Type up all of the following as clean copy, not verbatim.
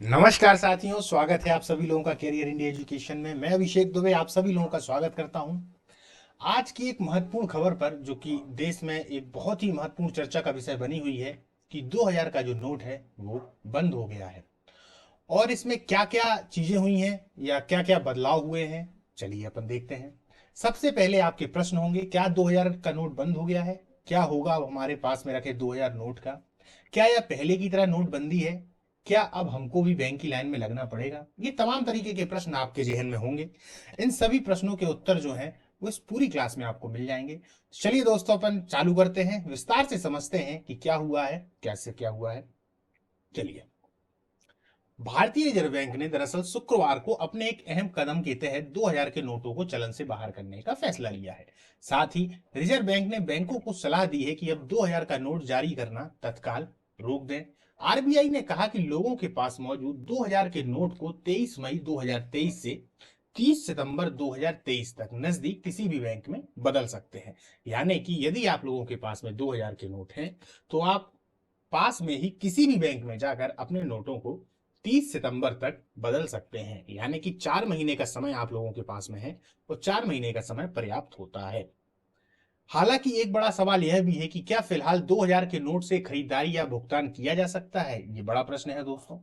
नमस्कार साथियों, स्वागत है आप सभी लोगों का कैरियर इंडिया एजुकेशन में। मैं अभिषेक दुबे आप सभी लोगों का स्वागत करता हूं। आज की एक महत्वपूर्ण खबर पर, जो कि देश में एक बहुत ही महत्वपूर्ण चर्चा का विषय बनी हुई है कि 2000 का जो नोट है वो बंद हो गया है। और इसमें क्या क्या चीजें हुई हैं या क्या क्या बदलाव हुए हैं, चलिए अपन देखते हैं। सबसे पहले आपके प्रश्न होंगे, क्या 2000 का नोट बंद हो गया है? क्या होगा अब हमारे पास में रखे 2000 नोट का? क्या यह पहले की तरह नोटबंदी है? क्या अब हमको भी बैंक की लाइन में लगना पड़ेगा? ये तमाम तरीके के प्रश्न आपके जहन में होंगे। इन सभी प्रश्नों के उत्तर जो हैं वो इस पूरी क्लास में आपको मिल जाएंगे। चलिए दोस्तों, अपन चालू करते हैं, विस्तार से समझते हैं कि क्या हुआ है, कैसे क्या हुआ है। चलिए, भारतीय रिजर्व बैंक ने दरअसल शुक्रवार को अपने एक अहम कदम के तहत 2000 के नोटों को चलन से बाहर करने का फैसला लिया है। साथ ही रिजर्व बैंक ने बैंकों को सलाह दी है कि अब 2000 का नोट जारी करना तत्काल रोक दें। आरबीआई ने कहा कि लोगों के पास मौजूद 2000 के नोट को 23 मई 2023 से 30 सितंबर 2023 तक नजदीक किसी भी बैंक में बदल सकते हैं। यानी कि यदि आप लोगों के पास में 2000 के नोट हैं तो आप पास में ही किसी भी बैंक में जाकर अपने नोटों को 30 सितंबर तक बदल सकते हैं। यानी कि 4 महीने का समय आप लोगों के पास में है और 4 महीने का समय पर्याप्त होता है। हालांकि एक बड़ा सवाल यह भी है कि क्या फिलहाल 2000 के नोट से खरीदारी या भुगतान किया जा सकता है? ये बड़ा प्रश्न है दोस्तों।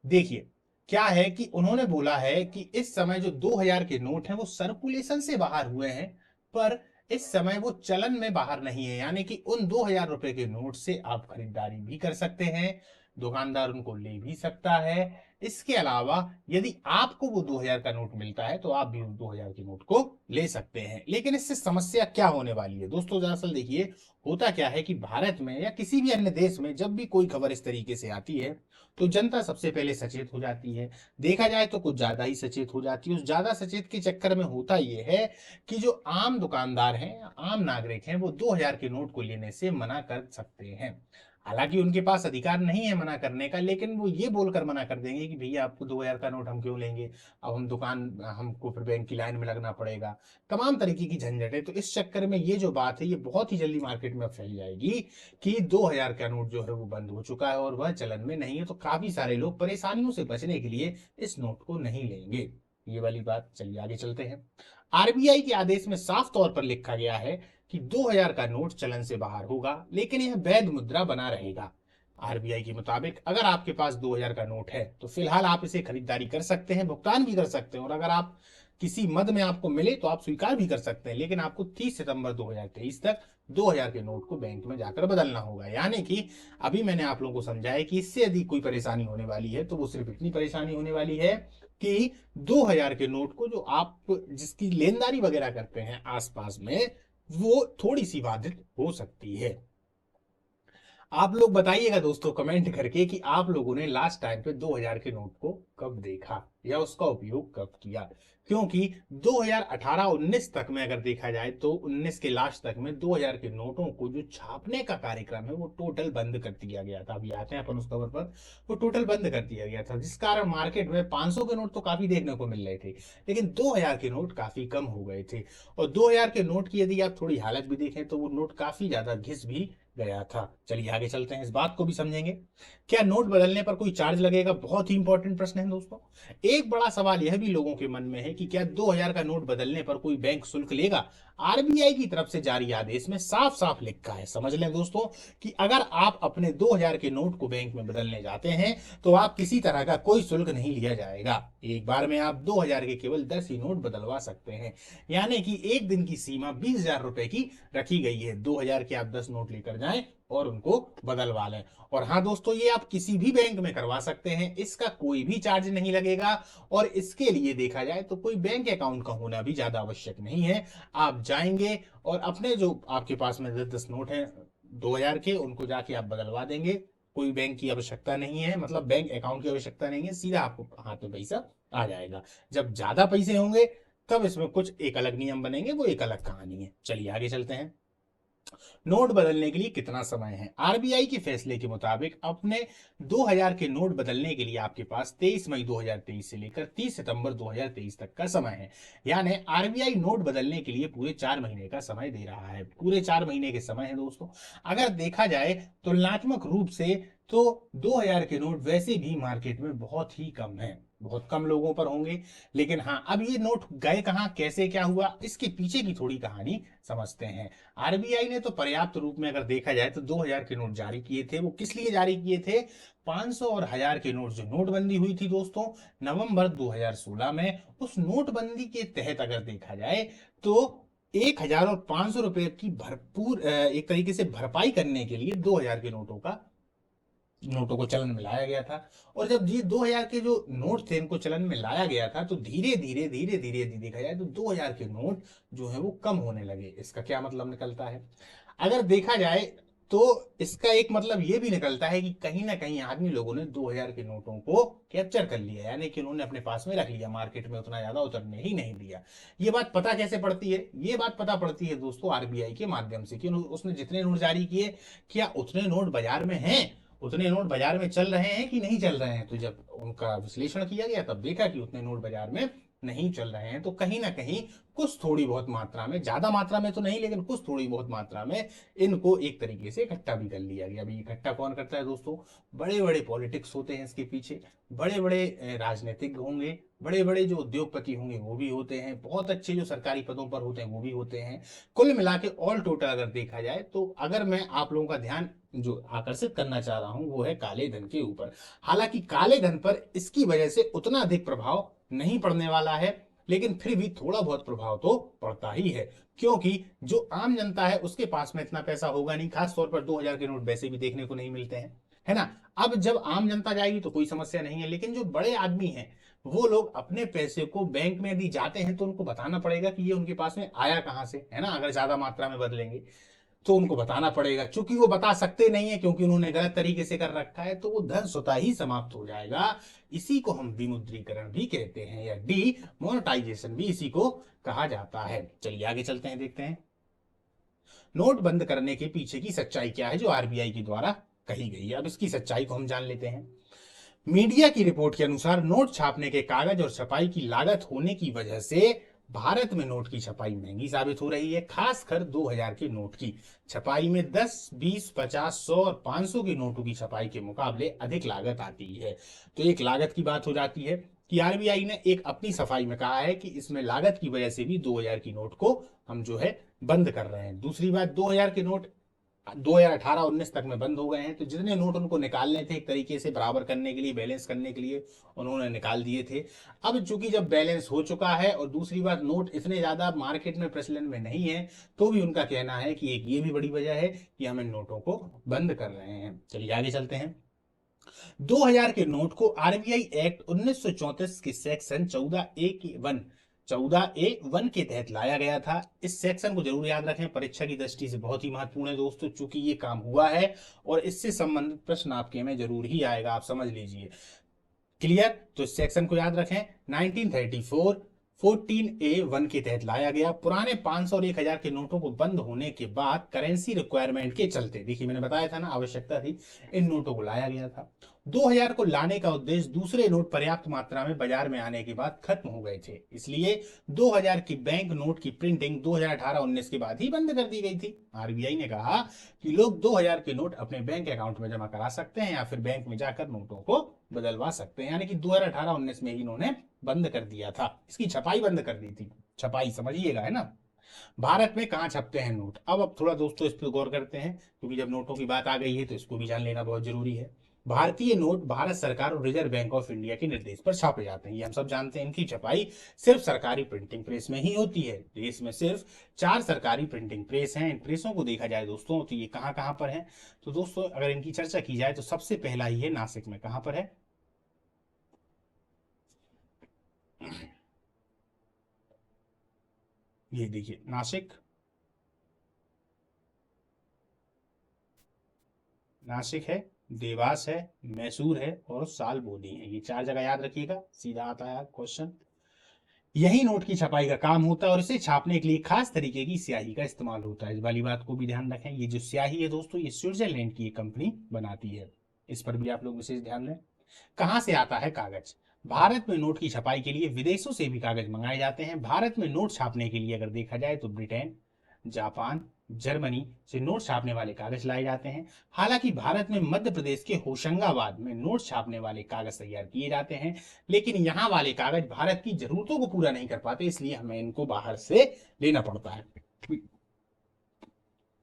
देखिए, क्या है कि उन्होंने बोला है कि इस समय जो 2000 के नोट हैं वो सर्कुलेशन से बाहर हुए हैं, पर इस समय वो चलन में बाहर नहीं है। यानी कि उन 2000 रुपए के नोट से आप खरीदारी भी कर सकते हैं, दुकानदार उनको ले भी सकता है। इसके अलावा यदि आपको वो 2000 का नोट मिलता है तो आप भी उस 2000 के नोट को ले सकते हैं। लेकिन इससे समस्या क्या होने वाली है दोस्तों? दरअसल देखिए, होता क्या है कि भारत में या किसी भी अन्य देश में जब भी कोई खबर इस तरीके से आती है तो जनता सबसे पहले सचेत हो जाती है। देखा जाए तो कुछ ज्यादा ही सचेत हो जाती है। उस ज्यादा सचेत के चक्कर में होता यह है कि जो आम दुकानदार हैं, आम नागरिक हैं, वो 2000 के नोट को लेने से मना कर सकते हैं। हालांकि उनके पास अधिकार नहीं है मना करने का, लेकिन वो ये बोलकर मना कर देंगे कि भैया आपको 2000 का नोट हम क्यों लेंगे, अब हमको फिर बैंक की लाइन में लगना पड़ेगा। तमाम तरीके की झंझट है। तो इस चक्कर में ये जो बात है ये बहुत ही जल्दी मार्केट में फैल जाएगी कि 2000 का नोट जो है वो बंद हो चुका है और वह चलन में नहीं है। तो काफी सारे लोग परेशानियों से बचने के लिए इस नोट को नहीं लेंगे। ये वाली बात। चलिए आगे चलते हैं। आरबीआई के आदेश में साफ तौर पर लिखा गया है कि 2000 का नोट चलन से बाहर होगा, लेकिन यह वैध मुद्रा बना रहेगा। आरबीआई के मुताबिक अगर आपके पास 2000 का नोट है तो फिलहाल आप इसे खरीदारी कर सकते हैं, भुगतान भी कर सकते हैं, और अगर आप किसी मद में आपको मिले तो आप स्वीकार भी कर सकते हैं। लेकिन आपको 30 सितंबर 2023 तक 2000 के नोट को बैंक में जाकर बदलना होगा। यानी कि अभी मैंने आप लोगों को समझाया कि इससे यदि कोई परेशानी होने वाली है तो वो सिर्फ इतनी परेशानी होने वाली है कि 2000 के नोट को जो आप जिसकी लेनदारी वगैरह करते हैं आसपास में, वो थोड़ी सी बाधित हो सकती है। आप लोग बताइएगा दोस्तों कमेंट करके कि आप लोगों ने लास्ट टाइम पे 2000 के नोट को कब देखा या उसका उपयोग कब किया। क्योंकि 2018-19 तक में अगर देखा जाए तो 19 के लास्ट तक में 2000 के नोटों को जो छापने का कार्यक्रम है वो टोटल बंद कर दिया गया था। अभी आते हैं अपन उस खबर पर। वो टोटल बंद कर दिया गया था, जिस कारण मार्केट में 500 के नोट तो काफी देखने को मिल रहे थे, लेकिन 2000 के नोट काफी कम हो गए थे। और 2000 के नोट की यदि आप थोड़ी हालत भी देखें तो वो नोट काफी ज्यादा घिस भी गया था। चलिए आगे चलते हैं, इस बात को भी समझेंगे। क्या नोट बदलने पर कोई चार्ज लगेगा? बहुत ही इंपॉर्टेंट प्रश्न है दोस्तों। एक बड़ा सवाल यह भी लोगों के मन में है कि क्या 2000 का नोट बदलने पर कोई बैंक शुल्क लेगा? आरबीआई की तरफ से जारी आदेश में साफ साफ लिखा है, समझ लें दोस्तों, कि अगर आप अपने 2000 के नोट को बैंक में बदलने जाते हैं तो आप किसी तरह का कोई शुल्क नहीं लिया जाएगा। एक बार में आप 2000 के केवल 10 ही नोट बदलवा सकते हैं। यानी कि एक दिन की सीमा 20,000 रुपए की रखी गई है। 2000 के आप 10 नोट लेकर जाएं और उनको बदलवा लें। और हाँ दोस्तों, ये आप किसी भी बैंक में करवा सकते हैं, इसका कोई भी चार्ज नहीं लगेगा। और इसके लिए देखा जाए तो कोई बैंक अकाउंट का होना भी ज्यादा आवश्यक नहीं है। आप जाएंगे और अपने जो आपके पास में 10 नोट हैं 2000 के, उनको जाके आप बदलवा देंगे। कोई बैंक की आवश्यकता नहीं है, मतलब बैंक अकाउंट की आवश्यकता नहीं है, सीधा आपको हाथ में पैसा आ जाएगा। जब ज्यादा पैसे होंगे तब इसमें कुछ एक अलग नियम बनेंगे, वो एक अलग कहानी है। चलिए आगे चलते हैं। नोट बदलने के लिए कितना समय है? आरबीआई के फैसले के मुताबिक अपने 2000 के नोट बदलने के लिए आपके पास 23 मई 2023 से लेकर 30 सितंबर 2023 तक का समय है। यानी आरबीआई नोट बदलने के लिए पूरे 4 महीने का समय दे रहा है। पूरे 4 महीने के समय है दोस्तों। अगर देखा जाए तुलनात्मक रूप से तो 2000 के नोट वैसे भी मार्केट में बहुत ही कम है, बहुत कम लोगों पर होंगे। लेकिन हाँ, अब ये नोट गए कहाँ, कैसे, क्या हुआ, इसके पीछे की थोड़ी कहानी समझते हैं। आरबीआई ने तो पर्याप्त रूप में अगर देखा जाए तो 2000 के नोट जारी किए थे। वो किस लिए जारी किए थे? 500 और 1000 के नोट जो नोटबंदी हुई थी दोस्तों नवंबर 2016 में, उस नोटबंदी के तहत अगर देखा जाए तो 1000 और 500 रुपए की भरपूर एक तरीके से भरपाई करने के लिए 2000 के नोटों को चलन में लाया गया था। और जब ये 2000 के जो नोट थे इनको चलन में लाया गया था तो धीरे धीरे देखा जाए तो 2000 के नोट जो है वो कम होने लगे। इसका क्या मतलब निकलता है? अगर देखा जाए तो इसका एक मतलब ये भी निकलता है कि कहीं ना कहीं आदमी लोगों ने 2000 के नोटों को कैप्चर कर लिया, यानी कि उन्होंने अपने पास में रख लिया, मार्केट में उतना ज्यादा उतरने ही नहीं दिया। ये बात पता कैसे पड़ती है? ये बात पता पड़ती है दोस्तों आरबीआई के माध्यम से कि उसने जितने नोट जारी किए, क्या उतने नोट बाजार में हैं, उतने नोट बाजार में चल रहे हैं कि नहीं चल रहे हैं। तो जब उनका विश्लेषण किया गया तब देखा कि उतने नोट बाजार में नहीं चल रहे हैं। तो कहीं ना कहीं कुछ थोड़ी बहुत मात्रा में, ज्यादा मात्रा में तो नहीं लेकिन कुछ थोड़ी बहुत मात्रा में इनको एक तरीके से इकट्ठा भी कर लिया गया। अभी इकट्ठा कौन करता है दोस्तों? बड़े बड़े पॉलिटिक्स होते हैं इसके पीछे, बड़े बड़े राजनीतिक होंगे, बड़े बड़े जो उद्योगपति होंगे वो भी होते हैं, बहुत अच्छे जो सरकारी पदों पर होते हैं वो भी होते हैं। कुल मिला के ऑल टोटल अगर देखा जाए तो अगर मैं आप लोगों का ध्यान जो आकर्षित करना चाह रहा हूं वो है काले धन के ऊपर। हालांकि काले धन पर इसकी वजह से उतना अधिक प्रभाव नहीं पड़ने वाला है, लेकिन फिर भी थोड़ा बहुत प्रभाव तो पड़ता ही है। क्योंकि जो आम जनता है उसके पास में इतना पैसा होगा नहीं, खास तौर पर 2000 के नोट वैसे भी देखने को नहीं मिलते हैं, है ना। अब जब आम जनता जाएगी तो कोई समस्या नहीं है, लेकिन जो बड़े आदमी हैं वो लोग अपने पैसे को बैंक में यदि जाते हैं तो उनको बताना पड़ेगा कि ये उनके पास में आया कहां से, है ना। अगर ज्यादा मात्रा में बदलेंगे तो उनको बताना पड़ेगा, क्योंकि वो बता सकते नहीं है क्योंकि उन्होंने गलत तरीके से कर रखा है, तो वो धन स्वतः ही समाप्त हो जाएगा। इसी को हम विमुद्रीकरण भी कहते हैं या डी मोनेटाइजेशन भी इसी को कहा जाता है। चलिए आगे चलते हैं, देखते हैं नोट बंद करने के पीछे की सच्चाई क्या है जो आरबीआई के द्वारा कही गई है। अब इसकी सच्चाई को हम जान लेते हैं। मीडिया की रिपोर्ट के अनुसार नोट छापने के कागज और छपाई की लागत होने की वजह से भारत में नोट की छपाई महंगी साबित हो रही है। खासकर 2000 के नोट की छपाई में 10, 20, 50, 100 और 500 के नोटों की छपाई के मुकाबले अधिक लागत आती है। तो एक लागत की बात हो जाती है कि आरबीआई ने एक अपनी सफाई में कहा है कि इसमें लागत की वजह से भी 2000 की नोट को हम जो है बंद कर रहे हैं। दूसरी बात, 2000 के नोट 2018-19 तक में बंद हो गए हैं, तो जितने नोट उनको निकालने थे एक तरीके से बराबर करने के लिए, बैलेंस करने के लिए उन्होंने निकाल दिए थे। अब चूंकि जब बैलेंस हो चुका है और दूसरी बात नोट इतने ज्यादा मार्केट में प्रचलन में नहीं है, तो भी उनका कहना है कि एक ये भी बड़ी वजह है कि हम इन नोटों को बंद कर रहे हैं। चलिए आगे चलते हैं। 2000 के नोट को आरबीआई एक्ट 1934 के सेक्शन 14A1 के तहत लाया गया था। इस सेक्शन को जरूर याद रखें, परीक्षा की दृष्टि से बहुत ही महत्वपूर्ण है दोस्तों, चूंकि ये काम हुआ है और इससे संबंधित प्रश्न आपके में जरूर ही आएगा, आप समझ लीजिए। क्लियर? तो इस सेक्शन को याद रखें। 1934 14A1 के तहत लाया गया। पुराने 500 और 1000 के नोटों को बंद होने के बाद करेंसी रिक्वायरमेंट के चलते, देखिए मैंने बताया था ना आवश्यकता थी, इन नोटों को लाया गया था। 2000 को लाने का उद्देश्य दूसरे नोट पर्याप्त मात्रा में बाजार में आने के बाद खत्म हो गए थे, इसलिए 2000 की बैंक नोट की प्रिंटिंग 2018-19 के बाद ही बंद कर दी गई थी। आरबीआई ने कहा कि लोग 2000 के नोट अपने बैंक अकाउंट में जमा करा सकते हैं या फिर बैंक में जाकर नोटों को बदलवा सकते हैं, यानी कि 2018-19 में ही इन्होंने बंद कर दिया था, इसकी छपाई बंद कर दी थी। छपाई समझिएगा, है ना। भारत में कहाँ छपते हैं नोट? अब थोड़ा दोस्तों इस पर गौर करते हैं, क्योंकि जब नोटों की बात आ गई है तो इसको भी जान लेना बहुत जरूरी है। भारतीय नोट भारत सरकार और रिजर्व बैंक ऑफ इंडिया के निर्देश पर छापे जाते हैं, ये हम सब जानते हैं। इनकी छपाई सिर्फ सरकारी प्रिंटिंग प्रेस में ही होती है। देश में सिर्फ 4 सरकारी प्रिंटिंग प्रेस हैं। इन प्रेसों को देखा जाए दोस्तों तो ये कहाँ कहाँ पर है? तो दोस्तों अगर इनकी चर्चा की जाए तो सबसे पहला ही है नासिक में। कहाँ पर है? ये देखिए नासिक, नासिक है, देवास है, मैसूर है और सालबोनी है। ये 4 जगह याद रखिएगा, सीधा आता है क्वेश्चन। यही नोट की छपाई का काम होता है और इसे छापने के लिए खास तरीके की स्याही का इस्तेमाल होता है। इस वाली बात को भी ध्यान रखें। ये जो स्याही है दोस्तों, ये स्विट्जरलैंड की एक कंपनी बनाती है। इस पर भी आप लोग विशेष ध्यान दें। कहाँ से आता है कागज? भारत में नोट की छपाई के लिए विदेशों से भी कागज मंगाए जाते हैं। भारत में नोट छापने के लिए अगर देखा जाए तो ब्रिटेन, जापान, जर्मनी से नोट छापने वाले कागज लाए जाते हैं। हालांकि भारत में मध्य प्रदेश के होशंगाबाद में नोट छापने वाले कागज तैयार किए जाते हैं, लेकिन यहाँ वाले कागज भारत की जरूरतों को पूरा नहीं कर पाते, इसलिए हमें इनको बाहर से लेना पड़ता है।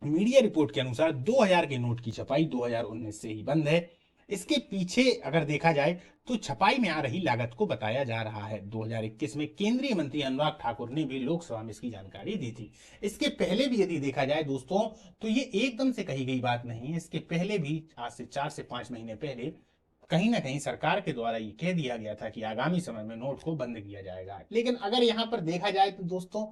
मीडिया रिपोर्ट के अनुसार 2000 के नोट की छपाई 2019 से ही बंद है। इसके पीछे अगर देखा जाए तो छपाई में आ रही लागत को बताया जा रहा है। 2021 में केंद्रीय मंत्री अनुराग ठाकुर ने भी लोकसभा में इसकी जानकारी दी थी। इसके पहले भी यदि देखा जाए दोस्तों, तो ये एकदम से कही गई बात नहीं है। इसके पहले भी आज से 4 से 5 महीने पहले कहीं ना कहीं सरकार के द्वारा ये कह दिया गया था कि आगामी समय में नोट को बंद किया जाएगा। लेकिन अगर यहाँ पर देखा जाए तो दोस्तों,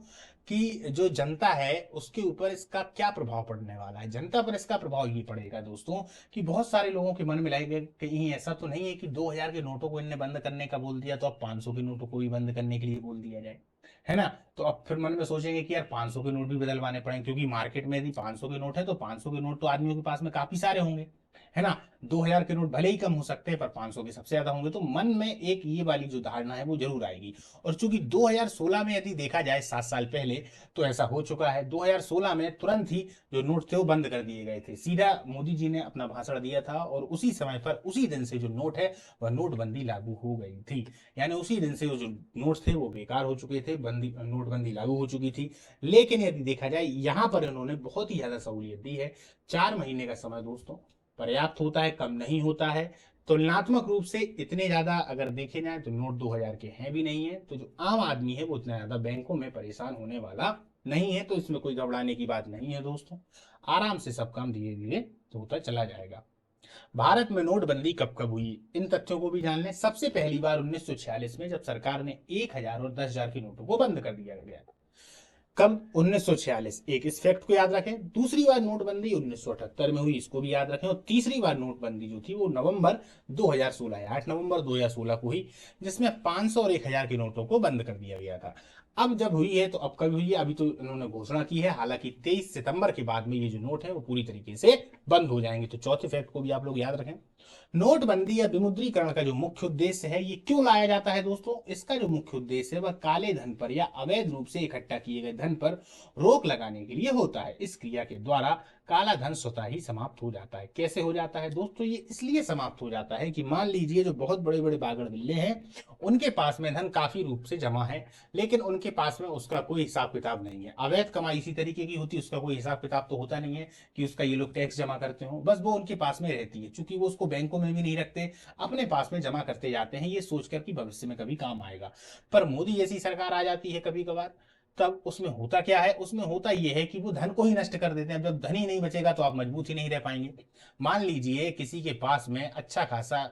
कि जो जनता है उसके ऊपर इसका क्या प्रभाव पड़ने वाला है। जनता पर इसका प्रभाव ये पड़ेगा दोस्तों, कि बहुत सारे लोगों के मन में लगेगा कहीं ऐसा तो नहीं है कि 2000 के नोटों को इनने बंद करने का बोल दिया तो अब 500 के नोटों को भी बंद करने के लिए बोल दिया जाए, है ना। तो अब फिर मन में सोचेंगे कि यार 500 के नोट भी बदलवाने पड़ेंगे, क्योंकि मार्केट में यदि 500 के नोट है तो 500 के नोट तो आदमियों के पास में काफी सारे होंगे, है ना। 2000 के नोट भले ही कम हो सकते हैं पर 500 के सबसे ज्यादा होंगे, तो मन में एक ये वाली जो धारणा है वो जरूर आएगी। और चूंकि 2016 में यदि देखा जाए 7 साल पहले, तो ऐसा हो चुका है। 2016 में तुरंत ही जो नोट थे वो बंद कर दिए गए थे। सीधा मोदी जी ने अपना भाषण दिया था और उसी समय पर उसी दिन से जो नोट है वह नोटबंदी लागू हो गई थी। यानी उसी दिन से वो जो नोट थे वो बेकार हो चुके थे, बंदी नोटबंदी लागू हो चुकी थी। लेकिन यदि देखा जाए यहाँ पर इन्होंने बहुत ही ज्यादा सहूलियत दी है। 4 महीने का समय दोस्तों पर्याप्त होता है, कम नहीं होता है। तुलनात्मक रूप से इतने ज्यादा अगर देखे जाए तो नोट 2000 के हैं भी नहीं है, तो जो आम आदमी है वो इतना ज्यादा बैंकों में परेशान होने वाला नहीं है। तो इसमें कोई घबराने की बात नहीं है दोस्तों, आराम से सब काम धीरे धीरे होता चला जाएगा। भारत में नोटबंदी कब कब हुई, इन तथ्यों को भी जान लें। सबसे पहली बार 1946 में, जब सरकार ने 1000 और 10,000 के नोटों को बंद कर दिया गया। कब? 1946। एक इस फैक्ट को याद रखें। दूसरी बार नोटबंदी 1978 में हुई, इसको भी याद रखें। और तीसरी बार नोटबंदी जो थी वो नवंबर 2016 है, 8 नवंबर 2016 को हुई, जिसमें 500 और 1000 के नोटों को बंद कर दिया गया था। अब जब हुई है तो अब कब हुई है? अभी तो इन्होंने घोषणा की है, हालांकि 23 सितंबर के बाद में ये जो नोट है वो पूरी तरीके से बंद हो जाएंगे। तो चौथे फैक्ट को भी आप लोग याद रखें। नोटबंदी या विमुद्रीकरण का जो मुख्य उद्देश्य है, ये क्यों लाया जाता है दोस्तों? इसका जो मुख्य उद्देश्य है वह काले धन पर या अवैध रूप से इकट्ठा किए गए धन पर रोक लगाने के लिए होता है। इस क्रिया के द्वारा काला धन स्वतः ही समाप्त हो जाता है। कैसे हो जाता है दोस्तों? ये इसलिए समाप्त हो जाता है कि मान लीजिए जो बहुत बड़े बड़े बागड़ बिल्ले हैं, उनके पास में धन काफी रूप से जमा है, लेकिन उनके पास में उसका कोई हिसाब किताब नहीं है। अवैध कमाई इसी तरीके की होती है, उसका कोई हिसाब किताब तो होता नहीं है कि उसका ये लोग टैक्स जमा करते हो, बस वो उनके पास में रहती है। चूंकि वो उसको बैंकों में भी नहीं रखते, अपने पास में जमा करते जाते हैं, ये सोचकर कि भविष्य में कभी काम आएगा। पर मोदी जैसी सरकार आ जाती है कभी कभार, तब उसमें होता क्या है? उसमें होता यह है कि वो धन को ही नष्ट कर देते हैं। जब धन ही नहीं बचेगा तो आप मजबूत ही नहीं रह पाएंगे। मान लीजिए किसी के पास में अच्छा खासा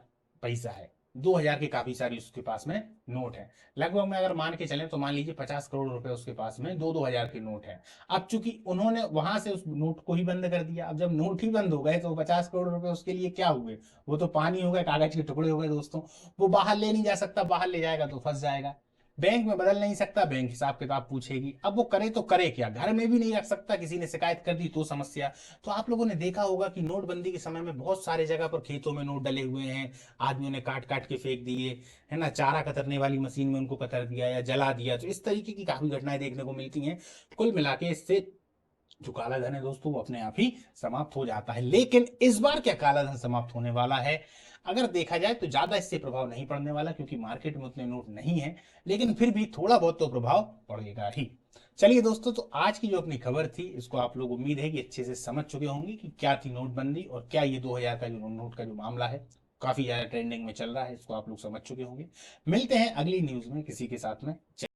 पैसा है, 2000 के काफी सारी उसके पास में नोट है। लगभग में अगर मान के चलें तो मान लीजिए 50 करोड़ रुपए उसके पास में 2-2 हजार के नोट है। अब चूंकि उन्होंने वहां से उस नोट को ही बंद कर दिया, अब जब नोट ही बंद हो गए तो 50 करोड़ रुपए उसके लिए क्या हुए? वो तो पानी हो गए, कागज के टुकड़े हो गए दोस्तों। वो बाहर ले नहीं जा सकता, बाहर ले जाएगा तो फंस जाएगा। बैंक में बदल नहीं सकता, बैंक हिसाब किताब पूछेगी। अब वो करे तो करे क्या? घर में भी नहीं रख सकता, किसी ने शिकायत कर दी तो समस्या। तो आप लोगों ने देखा होगा कि नोटबंदी के समय में बहुत सारे जगह पर खेतों में नोट डले हुए हैं, आदमियों ने काट काट के फेंक दिए, है ना। चारा कतरने वाली मशीन में उनको कतर दिया या जला दिया। तो इस तरीके की काफी घटनाएं देखने को मिलती हैं। कुल मिला के इससे जो काला धन है दोस्तों वो अपने आप ही समाप्त हो जाता है। लेकिन इस बार क्या काला धन समाप्त होने वाला है? अगर देखा जाए तो ज्यादा इससे प्रभाव नहीं पड़ने वाला, क्योंकि मार्केट में उतने नोट नहीं है, लेकिन फिर भी थोड़ा बहुत तो प्रभाव पड़ेगा ही। चलिए दोस्तों, तो आज की जो अपनी खबर थी इसको आप लोग उम्मीद है कि अच्छे से समझ चुके होंगे कि क्या थी नोटबंदी और क्या ये 2000 का जो नोट का जो मामला है काफी ज्यादा ट्रेंडिंग में चल रहा है, इसको आप लोग समझ चुके होंगे। मिलते हैं अगली न्यूज में किसी के साथ में।